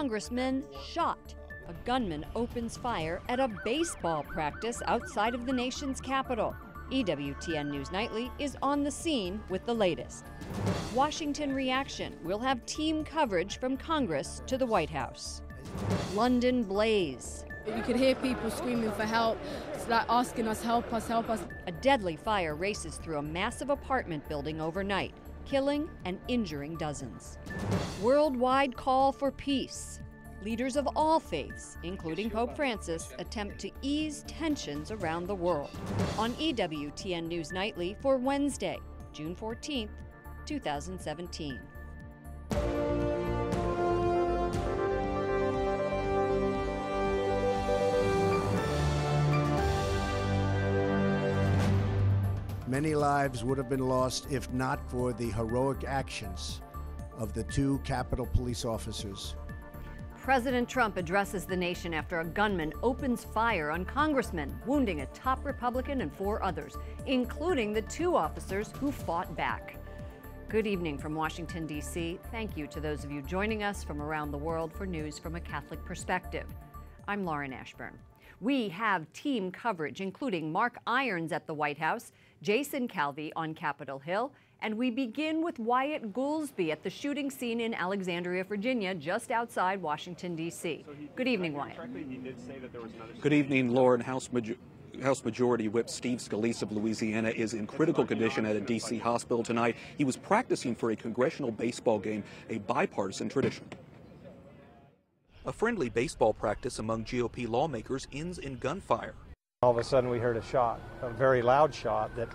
congressman shot. A gunman opens fire at a baseball practice outside of the nation's capital. EWTN News Nightly is on the scene with the latest. Washington reaction. We'll have team coverage from Congress to the White House. London blaze. You could hear people screaming for help, like asking us, help us, help us. A deadly fire races through a massive apartment building overnight, killing and injuring dozens. Worldwide call for peace. Leaders of all faiths, including Pope Francis, attempt to ease tensions around the world. On EWTN News Nightly for Wednesday, June 14th, 2017. Many lives would have been lost if not for the heroic actions of the two Capitol Police officers. President Trump addresses the nation after a gunman opens fire on congressmen, wounding a top Republican and 4 others, including the 2 officers who fought back. Good evening from Washington, D.C. Thank you to those of you joining us from around the world for news from a Catholic perspective. I'm Lauren Ashburn. We have team coverage, including Mark Irons at the White House, Jason Calvi on Capitol Hill, and we begin with Wyatt Goolsbee at the shooting scene in Alexandria, Virginia, just outside Washington, D.C. Good evening, Wyatt. Good evening, Lauren. House Majority Whip Steve Scalise of Louisiana is in critical condition at a D.C. hospital tonight. He was practicing for a congressional baseball game, a bipartisan tradition. A friendly baseball practice among GOP lawmakers ends in gunfire. All of a sudden we heard a shot, a very loud shot that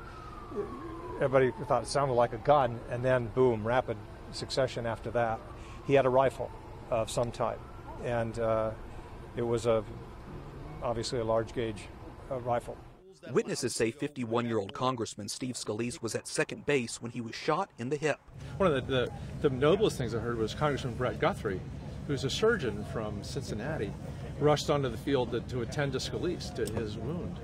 everybody thought it sounded like a gun, and then boom, rapid succession after that. He had a rifle of some type, and it was obviously a large gauge rifle. Witnesses say 51-year-old Congressman Steve Scalise was at second base when he was shot in the hip. One of the noblest things I heard was Congressman Brett Guthrie, who's a surgeon from Cincinnati, rushed onto the field to attend to Scalise, to his wound.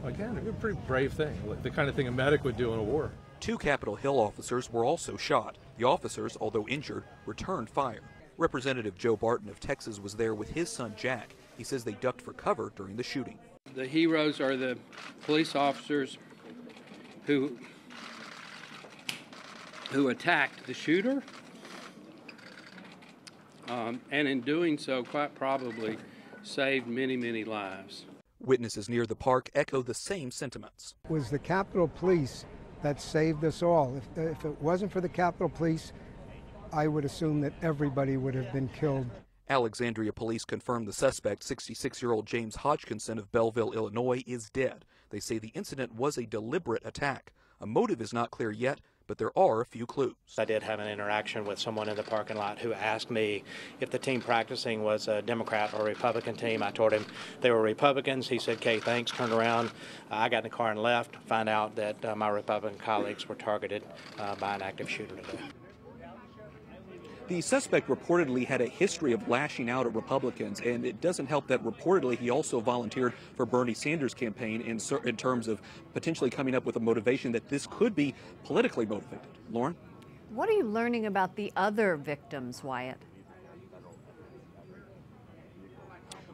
Again, a pretty brave thing, the kind of thing a medic would do in a war. 2 Capitol Hill officers were also shot. The officers, although injured, returned fire. Representative Joe Barton of Texas was there with his son Jack. He says they ducked for cover during the shooting. The heroes are the police officers who attacked the shooter, and in doing so, quite probably saved many, many lives. Witnesses near the park echo the same sentiments. It was the Capitol Police that saved us all. If it wasn't for the Capitol Police, I would assume that everybody would have been killed. Alexandria police confirmed the suspect, 66-year-old James Hodgkinson of Belleville, Illinois, is dead. They say the incident was a deliberate attack. A motive is not clear yet, but there are a few clues. I did have an interaction with someone in the parking lot who asked me if the team practicing was a Democrat or Republican team. I told him they were Republicans. He said, "Okay, thanks," turned around. I got in the car and left, find out that my Republican colleagues were targeted by an active shooter today. The suspect reportedly had a history of lashing out at Republicans, and it doesn't help that reportedly he also volunteered for Bernie Sanders' campaign in terms of potentially coming up with a motivation that this could be politically motivated. Lauren? What are you learning about the other victims, Wyatt?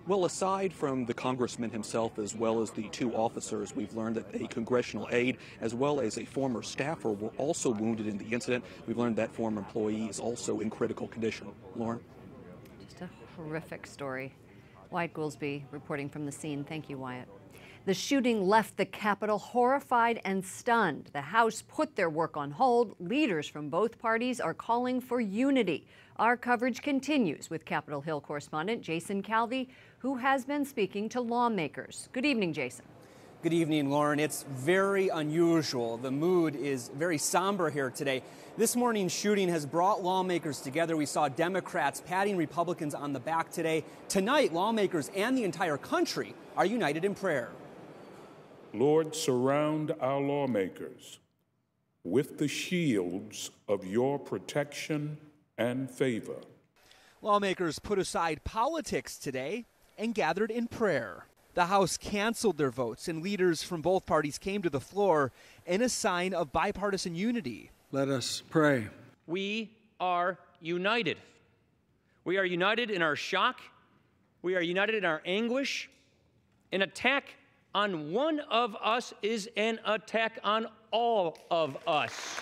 Well, aside from the congressman himself as well as the 2 officers, we've learned that a congressional aide as well as a former staffer were also wounded in the incident. We've learned that former employee is also in critical condition. Lauren? Just a horrific story. Wyatt Goolsbee reporting from the scene. Thank you, Wyatt. The shooting left the Capitol horrified and stunned. The House put their work on hold. Leaders from both parties are calling for unity. Our coverage continues with Capitol Hill correspondent Jason Calvi, who has been speaking to lawmakers. Good evening, Jason. Good evening, Lauren. It's very unusual. The mood is very somber here today. This morning's shooting has brought lawmakers together. We saw Democrats patting Republicans on the back today. Tonight, lawmakers and the entire country are united in prayer. Lord, surround our lawmakers with the shields of your protection and favor. Lawmakers put aside politics today and gathered in prayer. The House canceled their votes, and leaders from both parties came to the floor in a sign of bipartisan unity. Let us pray. We are united. We are united in our shock. We are united in our anguish. An attack on one of us is an attack on all of us.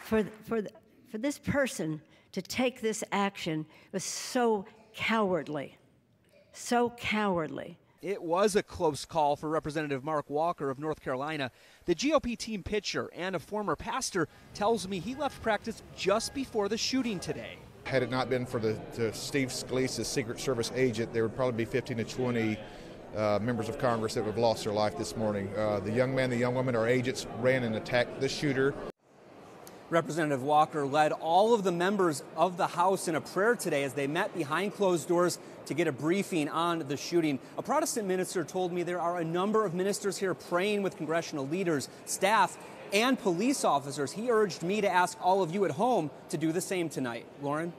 For this person to take this action was so cowardly, so cowardly. It was a close call for Representative Mark Walker of North Carolina. The GOP team pitcher and a former pastor tells me he left practice just before the shooting today. Had it not been for the Steve Scalise's Secret Service agent, there would probably be 15 to 20 members of Congress that would have lost their life this morning. The young man, the young woman, our agents ran and attacked the shooter. Representative Walker led all of the members of the House in a prayer today as they met behind closed doors to get a briefing on the shooting. A Protestant minister told me there are a number of ministers here praying with congressional leaders, staff, and police officers. He urged me to ask all of you at home to do the same tonight. Lauren?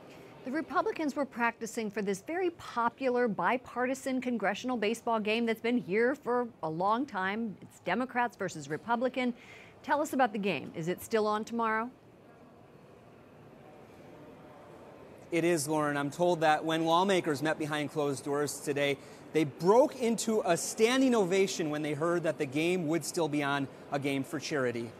The Republicans were practicing for this very popular bipartisan congressional baseball game that's been here for a long time. It's Democrats versus Republican. Tell us about the game. Is it still on tomorrow? It is, Lauren. I'm told that when lawmakers met behind closed doors today, they broke into a standing ovation when they heard that the game would still be on, a game for charity.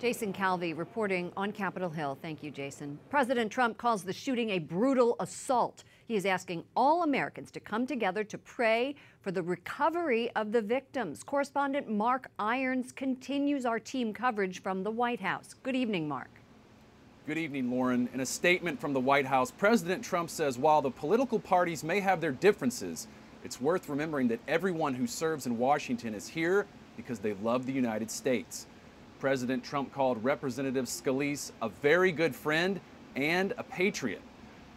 Jason Calvi reporting on Capitol Hill. Thank you, Jason. President Trump calls the shooting a brutal assault. He is asking all Americans to come together to pray for the recovery of the victims. Correspondent Mark Irons continues our team coverage from the White House. Good evening, Mark. Good evening, Lauren. In a statement from the White House, President Trump says while the political parties may have their differences, it's worth remembering that everyone who serves in Washington is here because they love the United States. President Trump called Representative Scalise a very good friend and a patriot.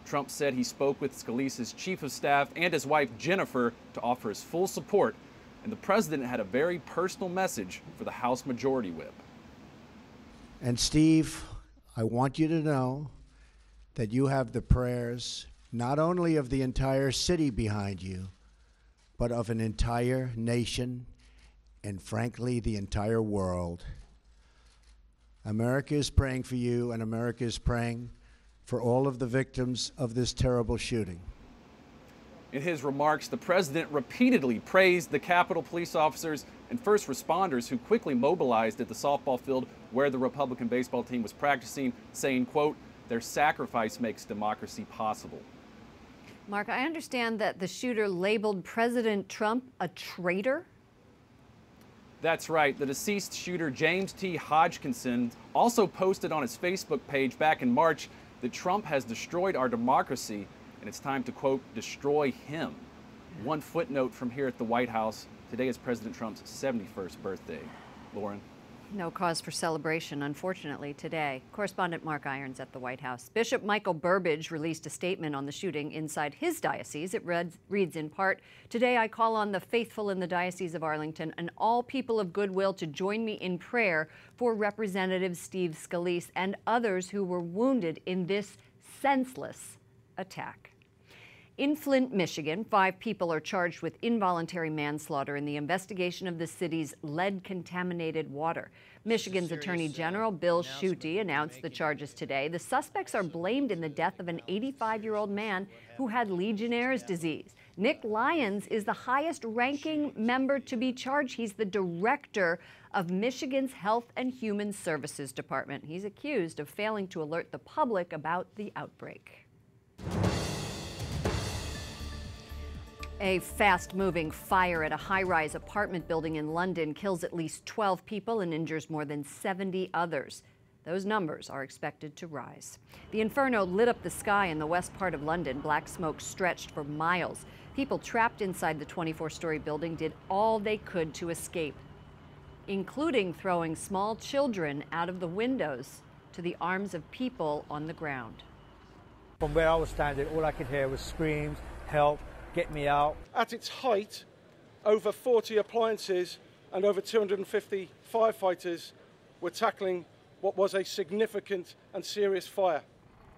Trump said he spoke with Scalise's chief of staff and his wife Jennifer to offer his full support, and the president had a very personal message for the House Majority Whip. And Steve, I want you to know that you have the prayers not only of the entire city behind you, but of an entire nation and, frankly, the entire world. America is praying for you, and America is praying for all of the victims of this terrible shooting. In his remarks, the president repeatedly praised the Capitol police officers and first responders who quickly mobilized at the softball field where the Republican baseball team was practicing, saying, quote, "Their sacrifice makes democracy possible." Mark, I understand that the shooter labeled President Trump a traitor? That's right. The deceased shooter, James T. Hodgkinson, also posted on his Facebook page back in March that Trump has destroyed our democracy and it's time to, quote, destroy him. One footnote from here at the White House, today is President Trump's 71st birthday. Lauren? No cause for celebration, unfortunately, today. Correspondent Mark Irons at the White House. Bishop Michael Burbidge released a statement on the shooting inside his diocese. It reads in part, "Today I call on the faithful in the Diocese of Arlington and all people of goodwill to join me in prayer for Representative Steve Scalise and others who were wounded in this senseless attack." In Flint, Michigan, 5 people are charged with involuntary manslaughter in the investigation of the city's lead-contaminated water. Michigan's Attorney General Bill Schuette announced the charges today. The suspects are blamed in the death of an 85-year-old man who had Legionnaire's disease. Nick Lyons is the highest-ranking member to be charged. He's the director of Michigan's Health and Human Services Department. He's accused of failing to alert the public about the outbreak. A fast-moving fire at a high-rise apartment building in London kills at least 12 people and injures more than 70 others. Those numbers are expected to rise. The inferno lit up the sky in the west part of London. Black smoke stretched for miles. People trapped inside the 24-story building did all they could to escape, including throwing small children out of the windows to the arms of people on the ground. From where I was standing, all I could hear was screams, help, get me out. At its height, over 40 appliances and over 250 firefighters were tackling what was a significant and serious fire.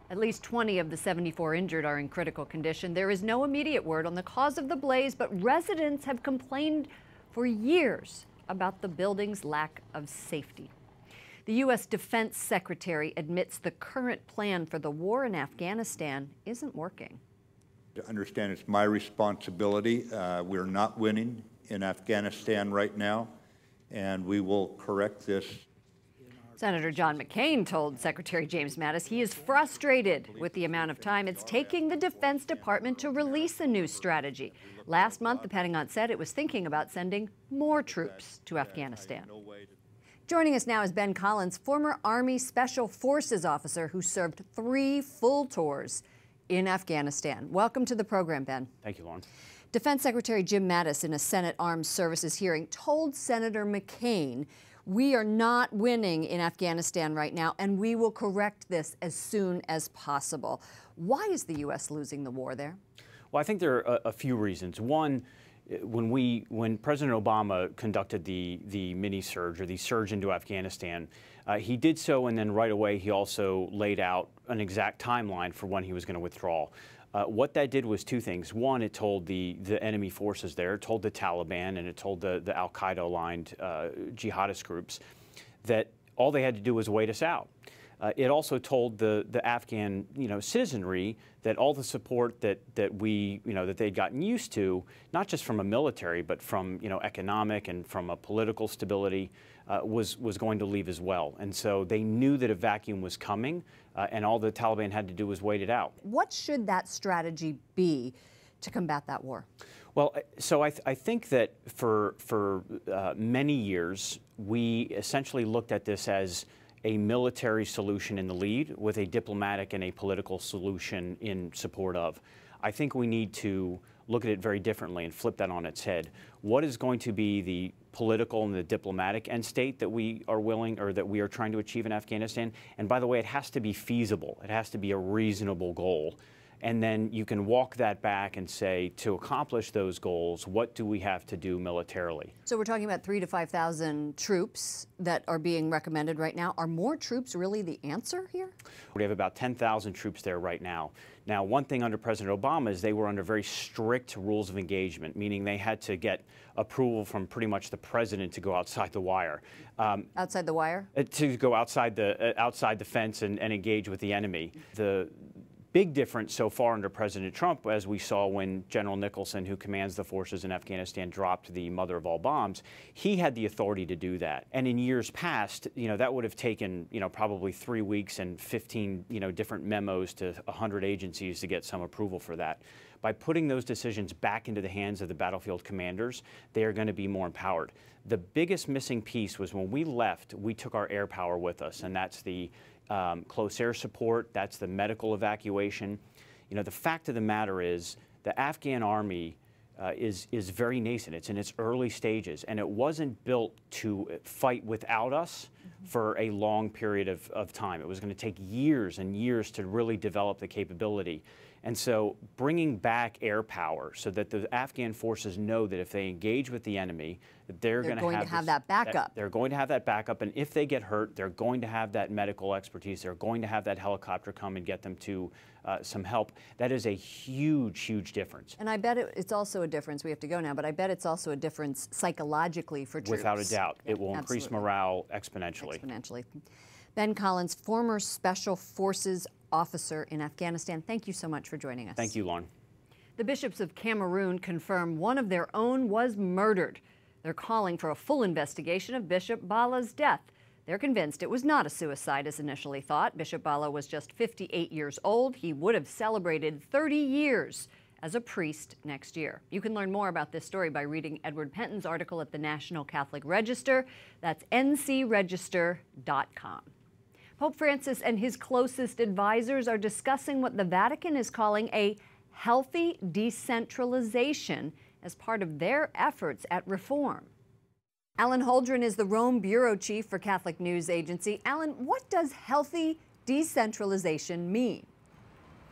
At least 20 of the 74 injured are in critical condition. There is no immediate word on the cause of the blaze, but residents have complained for years about the building's lack of safety. The U.S. Defense Secretary admits the current plan for the war in Afghanistan isn't working. To understand it's my responsibility. We're not winning in Afghanistan right now, and we will correct this. Senator John McCain told Secretary James Mattis he is frustrated with the amount of time it's taking the Defense Department to release a new strategy. Last month, the Pentagon said it was thinking about sending more troops to Afghanistan. Joining us now is Ben Collins, former Army Special Forces officer who served 3 full tours in Afghanistan. Welcome to the program, Ben. Thank you, Lauren. Defense Secretary Jim Mattis, in a Senate Armed Services hearing, told Senator McCain, "We are not winning in Afghanistan right now, and we will correct this as soon as possible." Why is the U.S. losing the war there? Well, I think there are a few reasons. One, when President Obama conducted the mini surge or the surge into Afghanistan, he did so, and then right away he also laid out an exact timeline for when he was going to withdraw. What that did was 2 things. One, it told the enemy forces there, it told the Taliban, and it told the al-Qaeda-aligned jihadist groups that all they had to do was wait us out. It also told the Afghan, citizenry that all the support that they'd gotten used to, not just from a military, but from economic and from a political stability, was going to leave as well. And so they knew that a vacuum was coming, and all the Taliban had to do was wait it out. What should that strategy be to combat that war? Well, so I think that for many years, we essentially looked at this as a military solution in the lead with a diplomatic and a political solution in support of. I think we need to look at it very differently and flip that on its head. What is going to be the political and the diplomatic end state that we are willing or that we are trying to achieve in Afghanistan? And by the way, it has to be feasible. It has to be a reasonable goal. And then you can walk that back and say, to accomplish those goals, what do we have to do militarily? So we're talking about 3,000 to 5,000 troops that are being recommended right now. Are more troops really the answer here? We have about 10,000 troops there right now. Now, one thing under President Obama is they were under very strict rules of engagement, meaning they had to get approval from pretty much the president to go outside the wire. Outside the wire? To go outside the fence and engage with the enemy. The big difference so far under President Trump, as we saw when General Nicholson, who commands the forces in Afghanistan, dropped the mother of all bombs, he had the authority to do that. And in years past, that would have taken, probably 3 weeks and 15, different memos to 100 agencies to get some approval for that. By putting those decisions back into the hands of the battlefield commanders, they are going to be more empowered. The biggest missing piece was when we left, we took our air power with us, and that's the close air support, that's the medical evacuation. The fact of the matter is the Afghan army is very nascent. It's in its early stages, and it wasn't built to fight without us for a long period of time. It was going to take years and years to really develop the capability. And so bringing back air power so that the Afghan forces know that if they engage with the enemy, that they're going to have that backup. They're going to have that backup, and if they get hurt, they're going to have that medical expertise. They're going to have that helicopter come and get them to some help. That is a huge, huge difference. And I bet it's also a difference. We have to go now, but I bet it's also a difference psychologically for troops. Without a doubt. It will increase morale exponentially. Ben Collins, former Special Forces officer in Afghanistan. Thank you so much for joining us. Thank you, Lauren. The bishops of Cameroon confirm one of their own was murdered. They're calling for a full investigation of Bishop Bala's death. They're convinced it was not a suicide as initially thought. Bishop Bala was just 58 years old. He would have celebrated 30 years as a priest next year. You can learn more about this story by reading Edward Penton's article at the National Catholic Register. That's ncregister.com. Pope Francis and his closest advisors are discussing what the Vatican is calling a healthy decentralization as part of their efforts at reform. Alan Holdren is the Rome bureau chief for Catholic News Agency. Alan, what does healthy decentralization mean?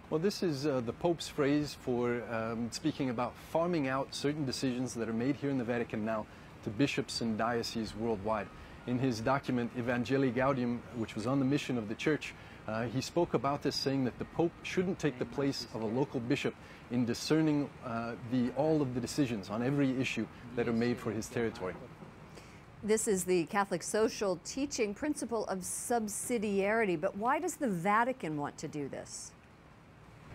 Well, this is the Pope's phrase for speaking about farming out certain decisions that are made here in the Vatican now to bishops and dioceses worldwide. In his document, Evangelii Gaudium, which was on the mission of the Church, he spoke about this, saying that the Pope shouldn't take the place of a local bishop in discerning all of the decisions on every issue that are made for his territory. This is the Catholic social teaching principle of subsidiarity, but why does the Vatican want to do this?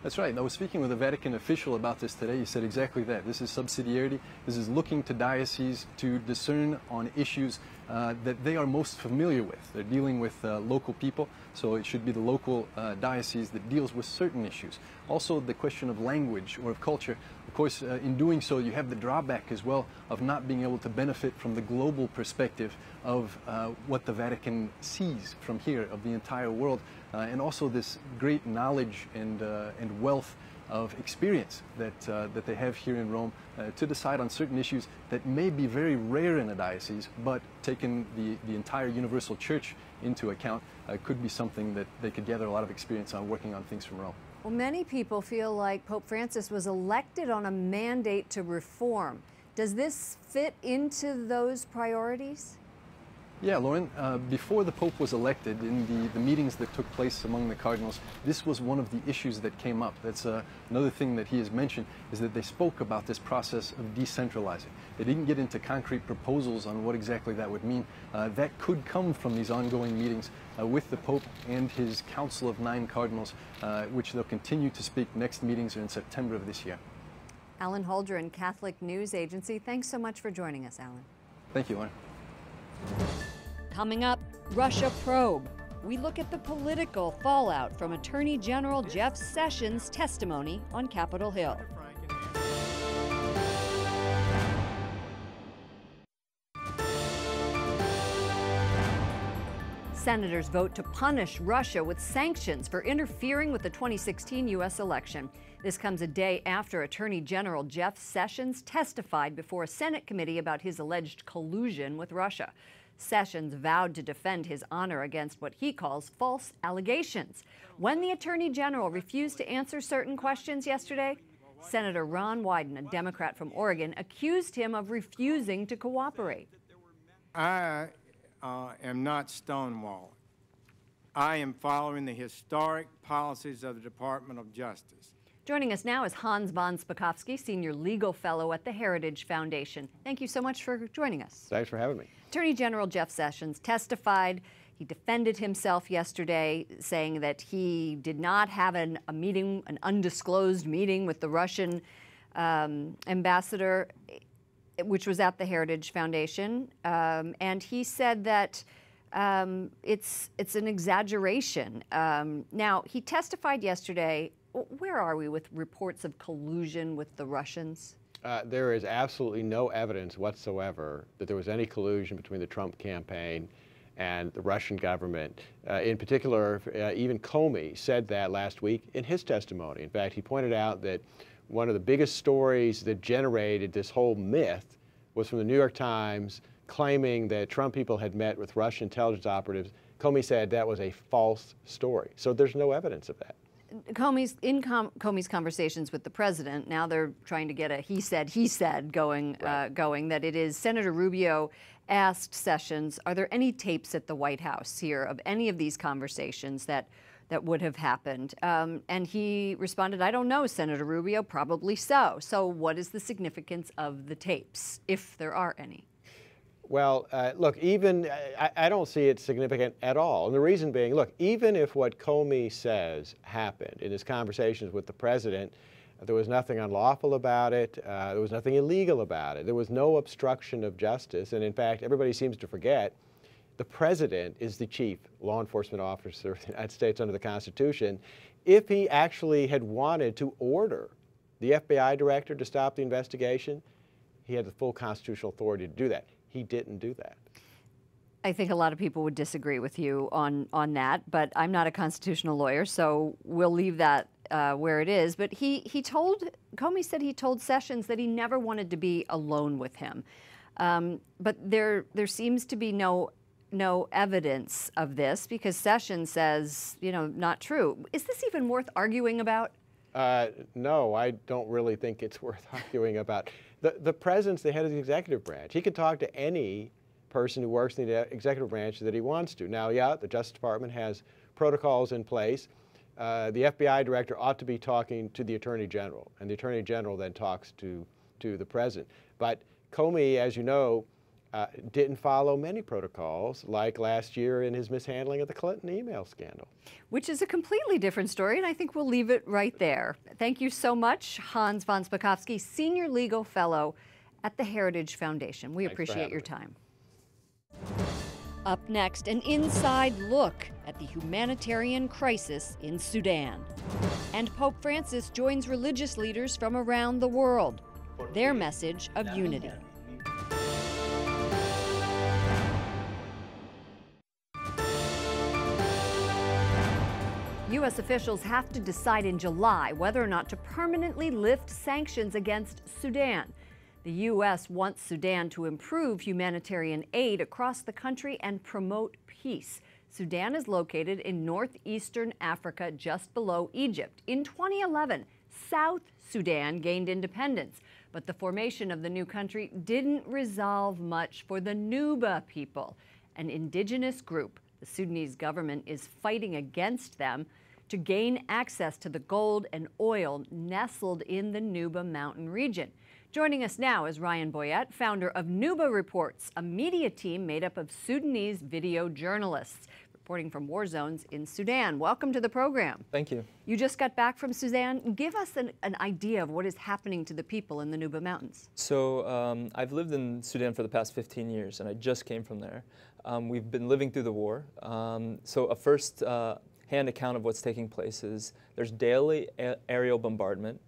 That's right. I was speaking with a Vatican official about this today. He said exactly that. This is subsidiarity. This is looking to dioceses to discern on issues that they are most familiar with. They're dealing with local people, so it should be the local diocese that deals with certain issues. Also, the question of language or of culture. Of course, in doing so, you have the drawback as well of not being able to benefit from the global perspective of what the Vatican sees from here, of the entire world. And also this great knowledge and wealth of experience that they have here in Rome to decide on certain issues that may be very rare in a diocese, but taking the entire universal church into account could be something that they could gather a lot of experience on working on things from Rome. Well, many people feel like Pope Francis was elected on a mandate to reform. Does this fit into those priorities? Yeah, Lauren, before the Pope was elected, in the meetings that took place among the cardinals, this was one of the issues that came up. That's another thing that he has mentioned, is that they spoke about this process of decentralizing. They didn't get into concrete proposals on what exactly that would mean. That could come from these ongoing meetings with the Pope and his Council of 9 Cardinals, which they'll continue to speak. Next meetings are in September of this year. Alan Holdren, Catholic News Agency. Thanks so much for joining us, Alan. Thank you, Lauren. Coming up, Russia probe. We look at the political fallout from Attorney General Jeff Sessions' testimony on Capitol Hill. Senators vote to punish Russia with sanctions for interfering with the 2016 U.S. election. This comes a day after Attorney General Jeff Sessions testified before a Senate committee about his alleged collusion with Russia. Sessions vowed to defend his honor against what he calls false allegations. When the Attorney General refused to answer certain questions yesterday, Senator Ron Wyden, a Democrat from Oregon, accused him of refusing to cooperate. I am not stonewalling. I am following the historic policies of the Department of Justice. Joining us now is Hans von Spakovsky, Senior Legal Fellow at the Heritage Foundation. Thank you so much for joining us. Thanks for having me. Attorney General Jeff Sessions testified. He defended himself yesterday, saying that he did not have a meeting, an undisclosed meeting with the Russian ambassador, which was at the Heritage Foundation. And he said that it's an exaggeration. Now, he testified yesterday. Where are we with reports of collusion with the Russians? There is absolutely no evidence whatsoever that there was any collusion between the Trump campaign and the Russian government. In particular, even Comey said that last week in his testimony. In fact, he pointed out that one of the biggest stories that generated this whole myth was from the New York Times claiming that Trump people had met with Russian intelligence operatives. Comey said that was a false story. So there's no evidence of that. Comey's conversations with the president, now they're trying to get a he said going, going, that it is Senator Rubio asked Sessions, are there any tapes at the White House here of any of these conversations that would have happened? And he responded, I don't know, Senator Rubio, probably so. So what is the significance of the tapes, if there are any? Well, look, even I don't see it significant at all. And the reason being, look, even if what Comey says happened in his conversations with the president, there was nothing unlawful about it, there was nothing illegal about it, there was no obstruction of justice. And in fact, everybody seems to forget the president is the chief law enforcement officer of the United States under the Constitution. If he actually had wanted to order the FBI director to stop the investigation, he had the full constitutional authority to do that. He didn't do that. I think a lot of people would disagree with you on that, but I'm not a constitutional lawyer, so we'll leave that where it is. But Comey said he told Sessions that he never wanted to be alone with him. But there seems to be no evidence of this, because Sessions says, not true. Is this even worth arguing about? No, I don't really think it's worth arguing about. The president's the head of the executive branch. He can talk to any person who works in the executive branch that he wants to. Now, yeah, the Justice Department has protocols in place. The FBI director ought to be talking to the Attorney General, and the Attorney General then talks to the president. But Comey, as you know, didn't follow many protocols, like last year in his mishandling of the Clinton email scandal. Which is a completely different story, and I think we'll leave it right there. Thank you so much, Hans von Spakovsky, Senior Legal Fellow at the Heritage Foundation. We appreciate your time. Up next, an inside look at the humanitarian crisis in Sudan. And Pope Francis joins religious leaders from around the world. Their message of unity. U.S. officials have to decide in July whether or not to permanently lift sanctions against Sudan. The U.S. wants Sudan to improve humanitarian aid across the country and promote peace. Sudan is located in northeastern Africa, just below Egypt. In 2011, South Sudan gained independence, but the formation of the new country didn't resolve much for the Nuba people, an indigenous group. The Sudanese government is fighting against them to gain access to the gold and oil nestled in the Nuba Mountain region. Joining us now is Ryan Boyette, founder of Nuba Reports, a media team made up of Sudanese video journalists reporting from war zones in Sudan. Welcome to the program. Thank you. You just got back from Sudan. Give us an idea of what is happening to the people in the Nuba Mountains. So I've lived in Sudan for the past 15 years, and I just came from there. We've been living through the war. So a first-hand account of what's taking place is there's daily aerial bombardment.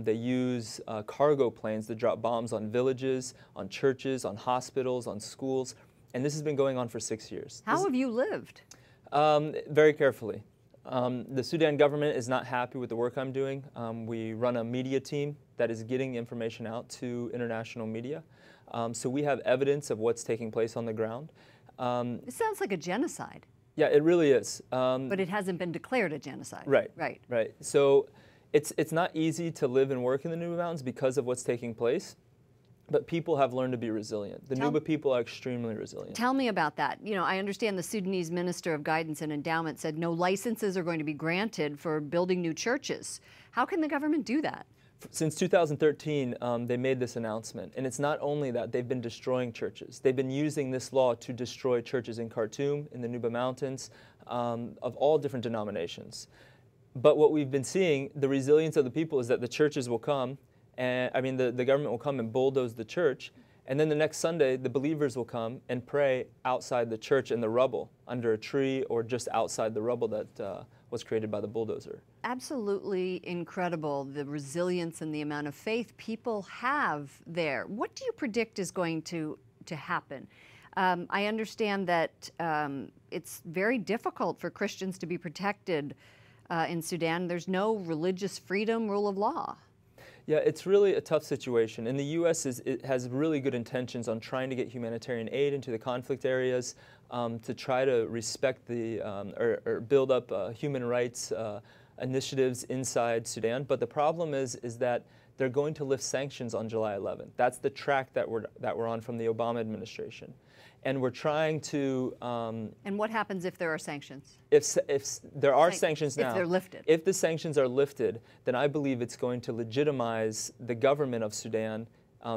They use cargo planes to drop bombs on villages, on churches, on hospitals, on schools, and this has been going on for 6 years. How have you lived? Very carefully. The Sudan government is not happy with the work I'm doing. We run a media team that is getting information out to international media. So we have evidence of what's taking place on the ground. It sounds like a genocide. Yeah, it really is. But it hasn't been declared a genocide. Right. Right. Right. So it's not easy to live and work in the Nuba Mountains because of what's taking place, but people have learned to be resilient. The Nuba people are extremely resilient. Tell me about that. You know, I understand the Sudanese Minister of Guidance and Endowment said no licenses are going to be granted for building new churches. How can the government do that? Since 2013, they made this announcement, and it's not only that, they've been destroying churches. They've been using this law to destroy churches in Khartoum, in the Nuba Mountains, of all different denominations. But what we've been seeing, the resilience of the people, is that the churches will come, and the government will come and bulldoze the church, and then the next Sunday, the believers will come and pray outside the church in the rubble, under a tree, or just outside the rubble that was created by the bulldozer. Absolutely incredible, the resilience and the amount of faith people have there. What do you predict is going to happen? I understand that it's very difficult for Christians to be protected in Sudan. There's no religious freedom, rule of law. Yeah, it's really a tough situation. And the U.S. has really good intentions on trying to get humanitarian aid into the conflict areas, to try to respect the, or build up human rights initiatives inside Sudan. But the problem is that they're going to lift sanctions on July 11th. That's the track that we're on from the Obama administration. And we're trying to... and what happens if there are sanctions? If there are sanctions now... If they're lifted. If the sanctions are lifted, then I believe it's going to legitimize the government of Sudan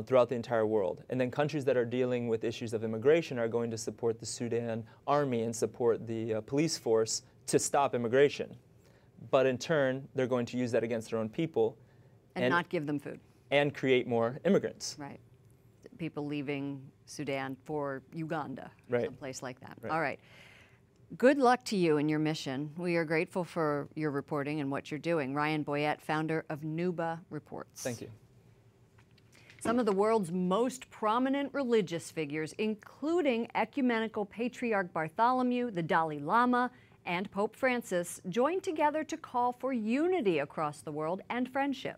throughout the entire world. And then countries that are dealing with issues of immigration are going to support the Sudan army and support the police force to stop immigration. But in turn, they're going to use that against their own people. And not give them food. And create more immigrants. Right. People leaving Sudan for Uganda, right. Someplace like that. Right. All right. Good luck to you in your mission. We are grateful for your reporting and what you're doing. Ryan Boyette, founder of Nuba Reports. Thank you. Some of the world's most prominent religious figures, including ecumenical patriarch Bartholomew, the Dalai Lama, and Pope Francis, joined together to call for unity across the world and friendship.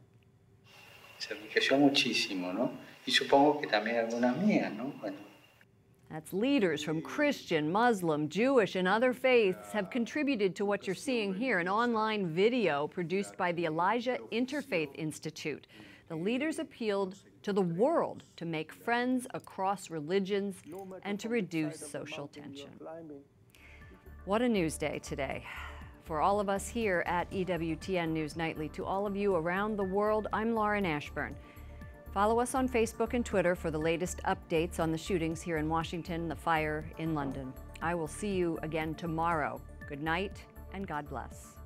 Se enriqueció muchísimo, ¿no? Y supongo que también alguna mía, ¿no? Bueno. That's leaders from Christian, Muslim, Jewish, and other faiths have contributed to what you're seeing here, an online video produced by the Elijah Interfaith Institute. The leaders appealed to the world to make friends across religions and to reduce social tension. What a news day today. For all of us here at EWTN News Nightly, to all of you around the world, I'm Lauren Ashburn. Follow us on Facebook and Twitter for the latest updates on the shootings here in Washington, the fire in London. I will see you again tomorrow. Good night and God bless.